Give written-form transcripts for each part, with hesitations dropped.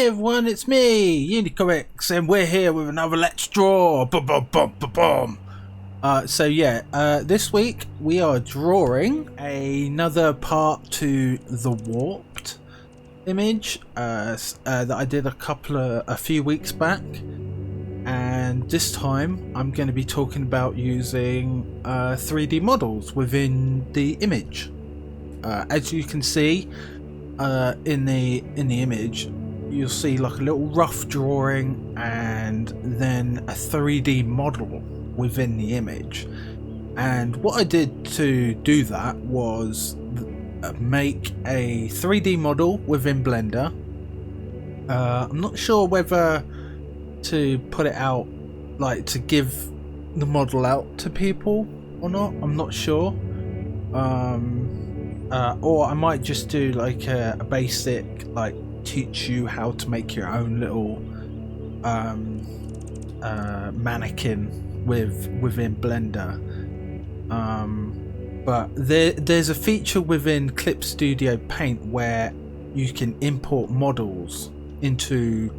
Hey everyone, it's me, UNiCOMICS, and we're here with another Let's Draw. This week we are drawing another part to the warped image that I did a few weeks back, and this time I'm going to be talking about using 3D models within the image. As you can see in the image, you'll see like a little rough drawing and then a 3D model within the image. And what I did to do that was make a 3D model within Blender. I'm not sure whether to put it out, like to give the model out to people or not. I'm not sure. Or I might just do like a basic, like teach you how to make your own little mannequin within Blender. But there's a feature within Clip Studio Paint where you can import models into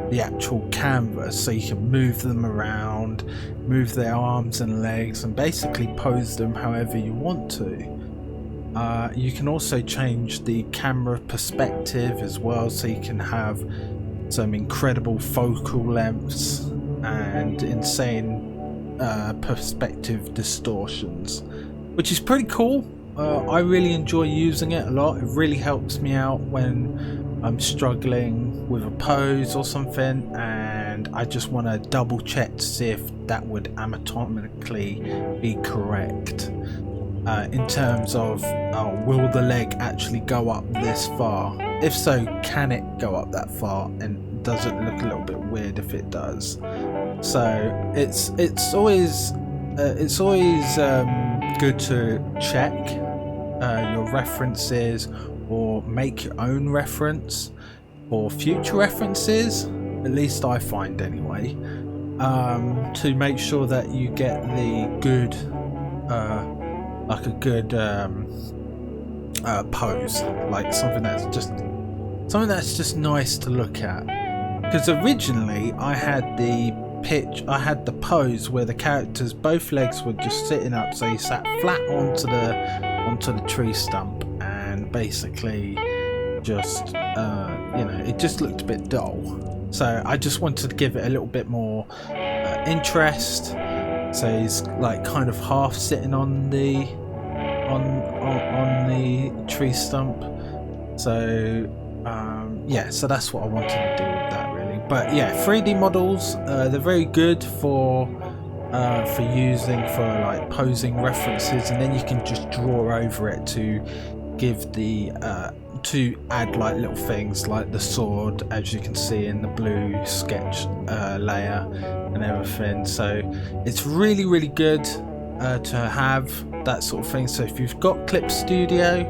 the actual canvas, so you can move them around, move their arms and legs, and basically pose them however you want to. You can also change the camera perspective as well, so you can have some incredible focal lengths and insane perspective distortions, which is pretty cool. I really enjoy using it a lot. It really helps me out when I'm struggling with a pose or something and I just want to double check to see if that would anatomically be correct. In terms of will the leg actually go up this far? If so, can it go up that far, and does it look a little bit weird if it does? So it's always good to check your references or make your own reference for future references, at least I find anyway, to make sure that you get the good like a good pose, like something that's just nice to look at. Because originally I had the pose where the characters, both legs were just sitting up, so you sat flat onto the tree stump, and basically just it just looked a bit dull. So I just wanted to give it a little bit more interest. So he's like kind of half sitting on the tree stump. So so that's what I wanted to do with that, really. But yeah, 3D models, they're very good for using for like posing references, and then you can just draw over it to give the to add like little things like the sword, as you can see in the blue sketch layer and everything. So it's really good to have that sort of thing. So if you've got Clip Studio,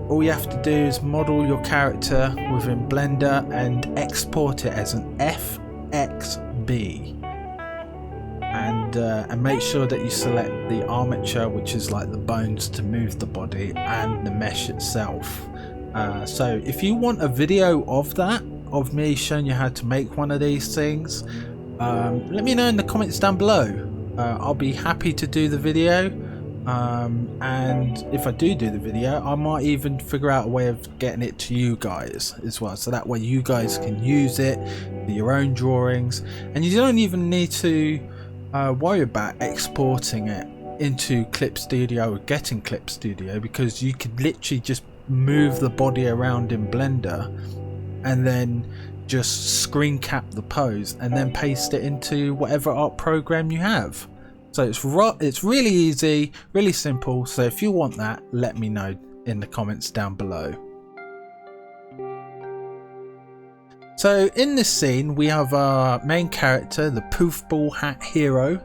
all you have to do is model your character within Blender and export it as an FXB, and make sure that you select the armature, which is like the bones to move the body, and the mesh itself. So if you want a video of that, of me showing you how to make one of these things, let me know in the comments down below. I'll be happy to do the video, and if I do the video, I might even figure out a way of getting it to you guys as well, so that way you guys can use it for your own drawings, and you don't even need to worry about exporting it into Clip Studio or getting Clip Studio, because you could literally just move the body around in Blender and then just screen cap the pose and then paste it into whatever art program you have. So it's really easy, really simple. So if you want that, let me know in the comments down below. So in this scene we have our main character, the Poof Ball Hat Hero.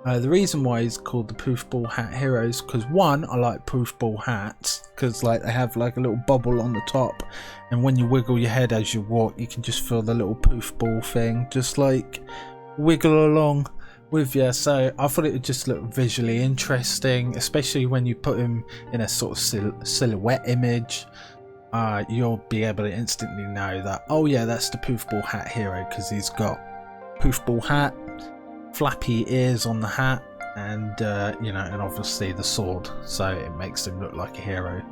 The reason why he's called the Poof Ball Hat Hero is because, one, I like poof ball hats because like they have like a little bubble on the top, and when you wiggle your head as you walk, you can just feel the little poof ball thing just like wiggle along with you. So I thought it would just look visually interesting, especially when you put him in a sort of silhouette image. you'll be able to instantly know that, oh yeah, that's the poof ball hat hero, because he's got poof ball hat, flappy ears on the hat, and you know, and obviously the sword, so it makes him look like a hero.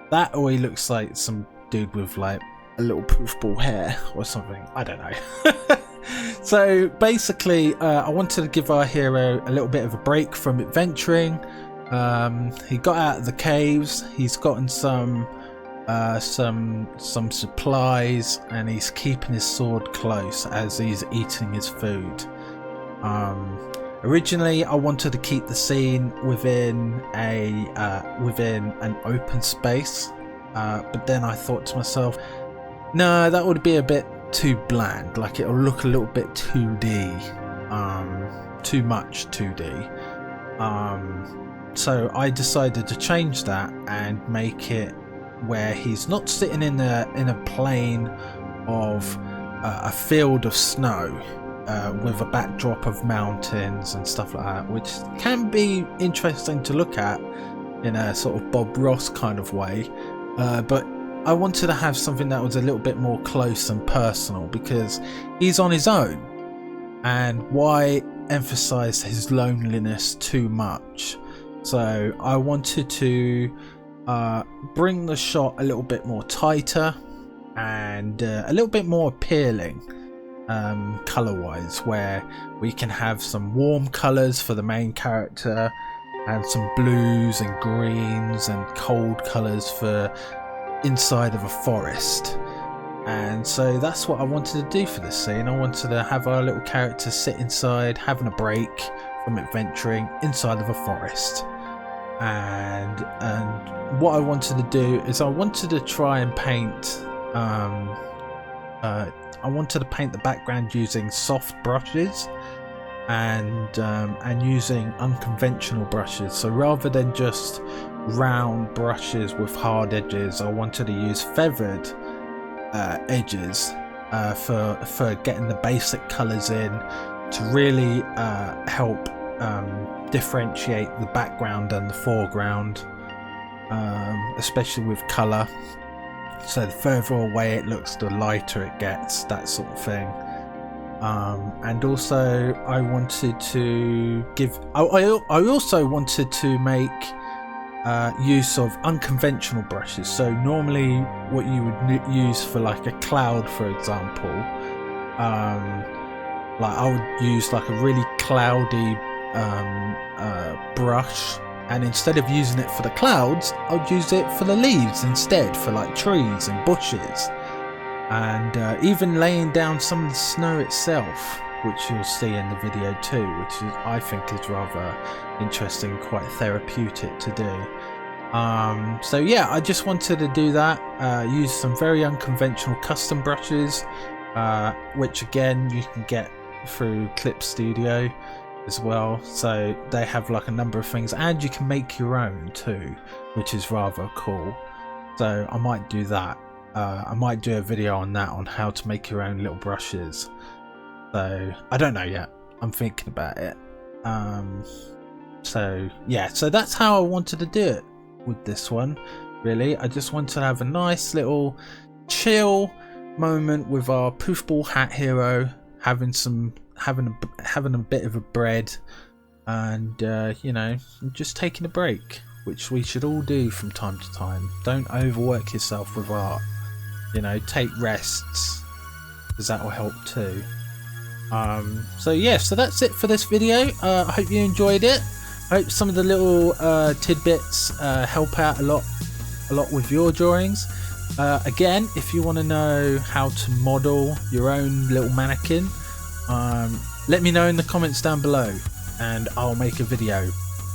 That, or he looks like some dude with like a little poof ball hair or something, I don't know. So basically, I wanted to give our hero a little bit of a break from adventuring. He got out of the caves, he's gotten some supplies, and he's keeping his sword close as he's eating his food. Originally I wanted to keep the scene within an open space, but then I thought to myself, no, that would be a bit too bland, like it'll look a little bit 2D, too much 2D. So I decided to change that and make it where he's not sitting in a plain of a field of snow with a backdrop of mountains and stuff like that, which can be interesting to look at in a sort of Bob Ross kind of way, but I wanted to have something that was a little bit more close and personal, because he's on his own, and why emphasize his loneliness too much? So I wanted to bring the shot a little bit more tighter and a little bit more appealing color wise, where we can have some warm colors for the main character and some blues and greens and cold colors for inside of a forest. And so that's what I wanted to do for this scene. I wanted to have our little character sit inside, having a break from adventuring inside of a forest. And what I wanted to do is I wanted to try and paint I wanted to paint the background using soft brushes and using unconventional brushes. So rather than just round brushes with hard edges, I wanted to use feathered edges for getting the basic colors in, to really help differentiate the background and the foreground, especially with color. So the further away it looks, the lighter it gets, that sort of thing. And also I wanted to give I also wanted to make use of unconventional brushes. So normally what you would use for like a cloud, for example, like I would use like a really cloudy brush, and instead of using it for the clouds, I'd use it for the leaves instead, for like trees and bushes, and even laying down some of the snow itself, which you'll see in the video too, which is, I think is rather interesting, quite therapeutic to do. So yeah, I just wanted to do that, use some very unconventional custom brushes, which again you can get through Clip Studio as well. So they have like a number of things, and you can make your own too, which is rather cool. So I might do that. I might do a video on that, on how to make your own little brushes. So I don't know yet, I'm thinking about it. So yeah, so that's how I wanted to do it with this one. Really, I just wanted to have a nice little chill moment with our poof ball hat hero, having a bit of a bread, and you know, just taking a break, which we should all do from time to time. Don't overwork yourself with art, you know, take rests, because that will help too. So yeah, so that's it for this video. I hope you enjoyed it. I hope some of the little tidbits help out a lot with your drawings. Again, if you want to know how to model your own little mannequin, let me know in the comments down below, and I'll make a video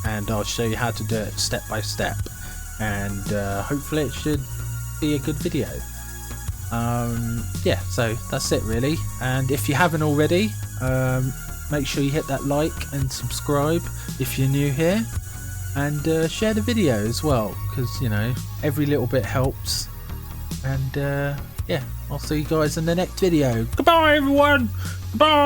and I'll show you how to do it step by step, and hopefully it should be a good video. Yeah, so that's it really, and if you haven't already, make sure you hit that like and subscribe if you're new here, and share the video as well, because you know, every little bit helps. And yeah, I'll see you guys in the next video. Goodbye everyone. Bye.